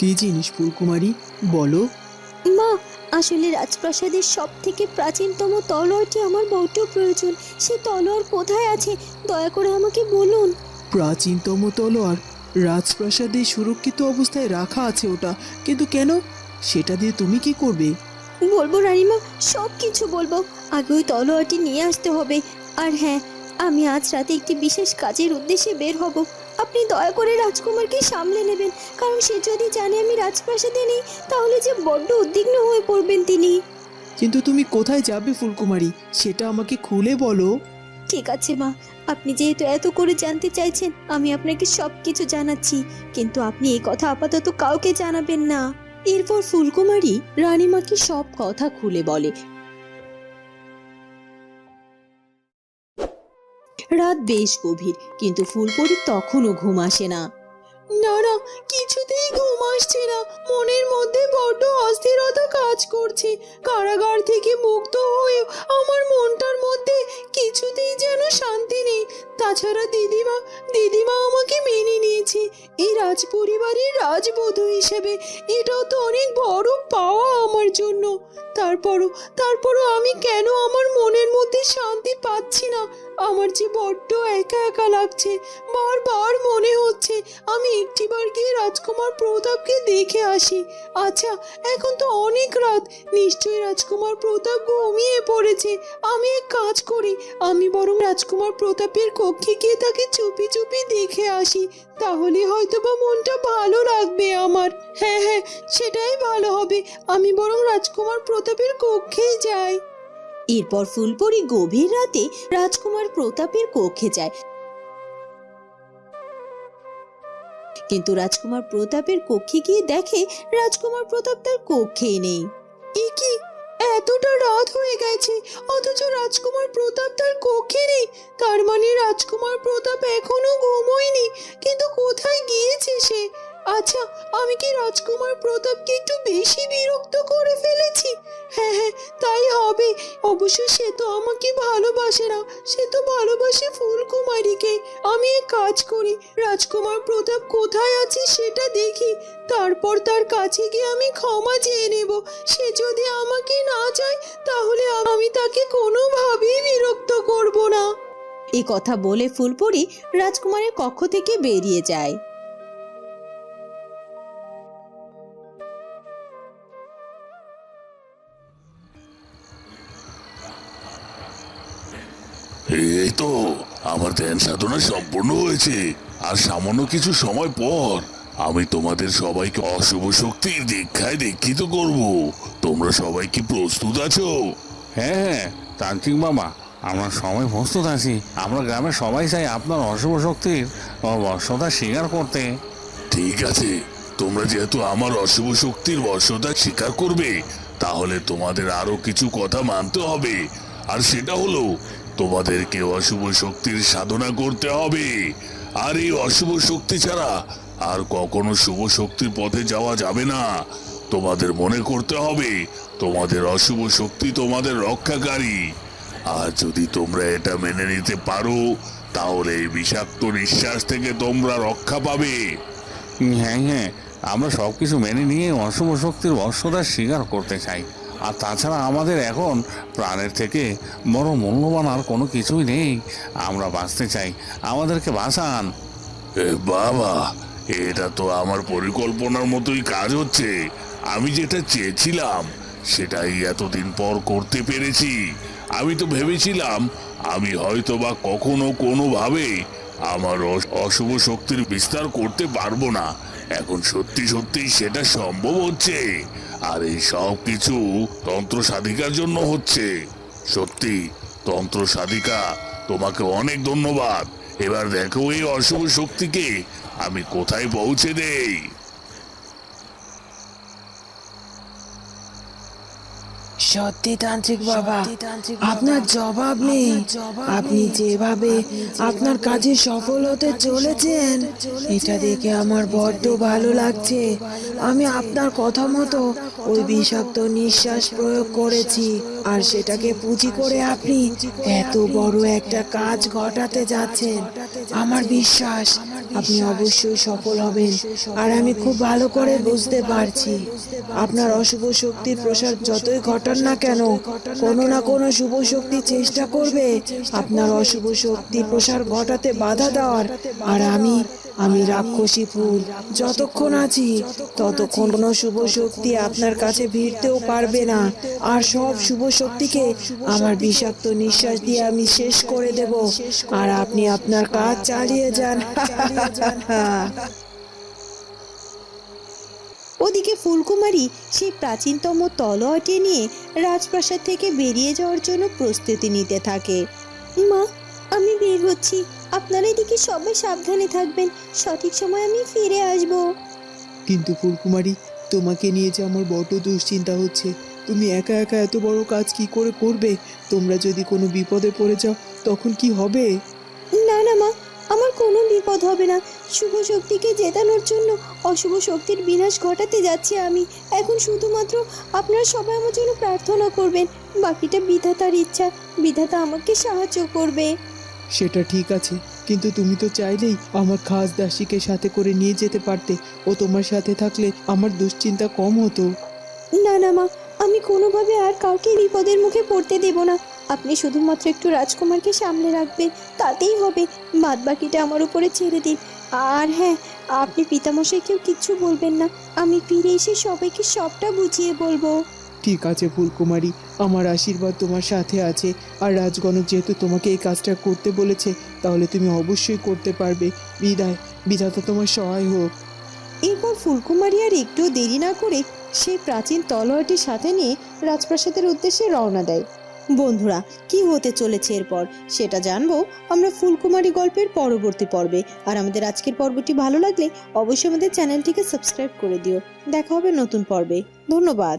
কি জিনিস ফুলকুমারী, বলো। মা, আসলে রাজপ্রাসাদের সব থেকে প্রাচীনতম তলোয়ারটি আমার বড্ড প্রয়োজন। সে তলোয়ার কোথায় আছে দয়া করে আমাকে বলুন। প্রাচীনতম তলোয়ার রাজপ্রাসাদে সুরক্ষিত অবস্থায় রাখা আছে ওটা, কিন্তু কেন? সেটা দিয়ে তুমি কি করবে? বলবো রানীমা, সব কিছু বলবো। আগে ওই তলোয়ারটি নিয়ে আসতে হবে। আর হ্যাঁ, আমি আজ রাতে একটি বিশেষ কাজের উদ্দেশ্যে বের হব। আপনি দয়া করে রাজকুমারকে সামলে নেবেন, কারণ সে যদি জানে আমি রাজপ্রাসাদে নেই তাহলে যে বড্ড উদ্বিগ্ন হয়ে পড়বেন তিনি। কিন্তু তুমি কোথায় যাবে ফুলকুমারী, সেটা আমাকে খুলে বলো। ঠিক আছে মা, আপনি যেহেতু এত করে জানতে চাইছেন আমি আপনাকে সব কিছু জানাচ্ছি, কিন্তু আপনি এই কথা আপাতত কাউকে জানাবেন না। এরপর ফুলকুমারী রানীমাকে সব কথা খুলে বলে। রাত বেশ গভীর, কিন্তু ফুলপরীর তখনও ঘুম আসে না। না না, কিছুতেই ঘুম আসছে না। মনের মধ্যে বড্ড অস্থিরতা কাজ করছে। কারাগার থেকে মুক্ত হয়ে আমার মনটার মধ্যে কিছুতেই যেন শান্তি নেই। তাছাড়া দিদিমা আমাকে মেনে নিয়েছে এই রাজপরিবারের রাজবধূ হিসেবে। এটাও তো অনেক বড় পাওয়া আমার জন্য। তারপরও আমি কেন আমার মনের মধ্যে শান্তি পাচ্ছি না? আমার যে বড্ড একা একা লাগছে। বারবার মনে হচ্ছে আমি একটিবার গিয়ে রাজকুমার প্রতাপকে দেখে আসি। আচ্ছা, এখন তো অনেক রাত, নিশ্চয়ই রাজকুমার প্রতাপ ঘুমিয়ে পড়েছে। আমি এক কাজ করি, আমি বরং রাজকুমার প্রতাপের কক্ষে গিয়ে তাকে চুপি চুপি দেখে আসি। তাহলে হয়তোবা মনটা ভালো লাগবে আমার। হ্যাঁ হ্যাঁ, সেটাই ভালো হবে। আমি বরং রাজকুমার প্রতাপের কক্ষেই যাই। এরপর ফুলপরী গভীর রাতে রাজকুমার প্রতাপের কক্ষে যায়, কিন্তু রাজকুমার প্রতাপের কক্ষে গিয়ে দেখে রাজকুমার প্রতাপ তার কক্ষেই নেই। এ কি, এতটা রাত হয়ে গেছে অথচ রাজকুমার প্রতাপ তার কক্ষে নেই? তার মানে রাজকুমার প্রতাপ এখনো ঘুমোয়নি। কিন্তু কোথায় গিয়েছে সে? আচ্ছা, আমি কি রাজকুমার প্রতাপকে একটু বেশি বিরক্ত করে ফেলেছি? হ্যাঁ হ্যাঁ, তাই হবে। অবশ্য সে তো আমাকে ভালোবাসে না, সে তো ভালোবাসে ফুলকুমারীকে। আমি এক কাজ করি, রাজকুমার প্রতাপ কোথায় আছে সেটা দেখি, তারপর তার কাছে গিয়ে আমি ক্ষমা চেয়ে নেব। সে যদি আমাকে না চায় তাহলে আমি তাকে কোনোভাবেই বিরক্ত করব না। এ কথা বলে ফুলপরী রাজকুমারের কক্ষ থেকে বেরিয়ে যায়। এই তো আমার ধ্যান সাধনা সম্পূর্ণ হয়েছে। আর সামান্য কিছু সময় পর আমি তোমাদের সবাইকে অশুভ শক্তির দীক্ষায় দীক্ষিত করব। তোমরা সবাই কি প্রস্তুত আছো? হ্যাঁ তান্ত্রিক বাবা, আমরা সবাই প্রস্তুত আছি। আমরা গ্রামের সবাই চাই আপনার অশুভ শক্তির বর্ষতা স্বীকার করতে। ঠিক আছে, তোমরা যেহেতু আমার অশুভ শক্তির বর্ষতা স্বীকার করবে, তাহলে তোমাদের আরো কিছু কথা মানতে হবে। আর সেটা হলো, তোমাদেরকে অশুভ শক্তির সাধনা করতে হবে। আর এই অশুভ শক্তি ছাড়া আর কখনো শুভ শক্তির পথে যাওয়া যাবে না। তোমাদের মনে করতে হবে তোমাদের অশুভ শক্তি তোমাদের রক্ষাকারী। আর যদি তোমরা এটা মেনে নিতে পারো, তাহলে এই বিষাক্ত নিঃশ্বাস থেকে তোমরা রক্ষা পাবে। হ্যাঁ হ্যাঁ, আমরা সব কিছু মেনে নিয়ে অশুভ শক্তির বর্ষতা স্বীকার করতে চাই। আর তাছাড়া আমাদের এখন প্রাণের থেকে বড় মূল্যবান আর কোনো কিছুই নেই। আমরা বাঁচতে চাই, আমাদেরকে বাঁচান। বাবা, এটা তো আমার পরিকল্পনার মতোই কাজ হচ্ছে। আমি যেটা চেয়েছিলাম সেটাই এতদিন পর করতে পেরেছি। আমি তো ভেবেছিলাম আমি হয়তো বা কখনো কোনোভাবে আমার অশুভ শক্তির বিস্তার করতে পারবো না। এখন সত্যি সত্যি সেটা সম্ভব হচ্ছে। আর এই সব কিছু তন্ত্র সাধিকার জন্য হচ্ছে। সত্যি তন্ত্র সাধিকা, তোমাকে অনেক ধন্যবাদ। এবার দেখো এই অশুভ শক্তিকে আমি কোথায় পৌঁছে দেই। সত্যি তান্ত্রিক বাবা, আপনার জবাব নেই। আপনি যেভাবে আপনার কাজে সফল হতে চলেছেন, এটা দেখে আমার বড্ড ভালো লাগছে। আমি আপনার কথা মতো ওই বিষাক্ত নিঃশ্বাস প্রয়োগ করেছি, আর সেটাকে পুঁজি করে আপনি এত বড় একটা কাজ ঘটাতে যাচ্ছেন। আমার বিশ্বাস আপনি অবশ্যই সফল হবেন। আর আমি খুব ভালো করে বুঝতে পারছি আপনার অশুভ শক্তির প্রসার যতই ঘটান না কেন, কোনো না কোনো শুভ শক্তি চেষ্টা করবে আপনার অশুভ শক্তির প্রসার ঘটাতে বাধা দেওয়ার। আর আমি রাক্ষসী ফুল, যতক্ষণ আছি ততক্ষণ কোনো শুভ শক্তি আপনার কাছে ভিড়তেও পারবে না। আর সব শুভ শক্তিকে আমার বিষাক্ত নিঃশ্বাস দিয়ে আমি শেষ করে দেব। আর আপনি আপনার কাজ চালিয়ে যান। ওদিকে ফুলকুমারী সেই প্রাচীনতম তলোয়ারটি নিয়ে রাজপ্রাসাদ থেকে বেরিয়ে যাওয়ার জন্য প্রস্তুতি নিতে থাকে। মা, আমি বের হচ্ছি। আপনারা এদিকে সবাই সাবধানে থাকবেন। সঠিক সময় আমি ফিরে আসব। কিন্তু ফুলকুমারী, তোমাকে নিয়ে যে আমার বড্ড দুশ্চিন্তা হচ্ছে। তুমি একা একা এত বড় কাজ কি করে করবে? তোমরা যদি কোনো বিপদে পড়ে যাও তখন কি হবে? না না মা, আমার কোনো বিপদ হবে না। শুভ শক্তিকে জেতানোর জন্য অশুভ শক্তির বিনাশ ঘটাতে যাচ্ছি আমি। এখন শুধুমাত্র আপনারা সবাই আমার জন্য প্রার্থনা করবেন। বাকিটা বিধাতার ইচ্ছা, বিধাতা আমাকে সাহায্য করবে। সেটা ঠিক আছে, কিন্তু তুমি তো চাইলেই আমার খাস দাসীকে সাথে করে নিয়ে যেতে পারতে। ও তোমার সাথে থাকলে আমার দুশ্চিন্তা কম হতো। না না মা, আমি কোনোভাবে আর কাউকে বিপদের মুখে পড়তে দেব না। আপনি শুধুমাত্র একটু রাজকুমারকে সামলে রাখবেন, তাতেই হবে। বাদ বাকিটা আমার উপরে ছেড়ে দিন। আর হ্যাঁ, আপনি পিতামশাইকেও কিচ্ছু বলবেন না। আমি ফিরে এসে সবাইকে সবটা বুঝিয়ে বলবো। ঠিক আছে ফুলকুমারী, আমার আশীর্বাদ তোমার সাথে আছে। আর রাজগণক যেহেতু তোমাকে এই কাজটা করতে বলেছে, তাহলে তুমি অবশ্যই করতে পারবে। বিদায়, বিধাতা তোমার সহায় হোক। এরপর ফুলকুমারী আর একটু দেরি না করে সেই প্রাচীন তলোয়ারটির সাথে নিয়ে রাজপ্রাসাদের উদ্দেশ্যে রওনা দেয়। বন্ধুরা, কি হতে চলেছে এরপর সেটা জানবো আমরা ফুলকুমারী গল্পের পরবর্তী পর্বে। আর আমাদের আজকের পর্বটি ভালো লাগলে অবশ্যই আমাদের চ্যানেলটিকে সাবস্ক্রাইব করে দিও। দেখা হবে নতুন পর্বে। ধন্যবাদ।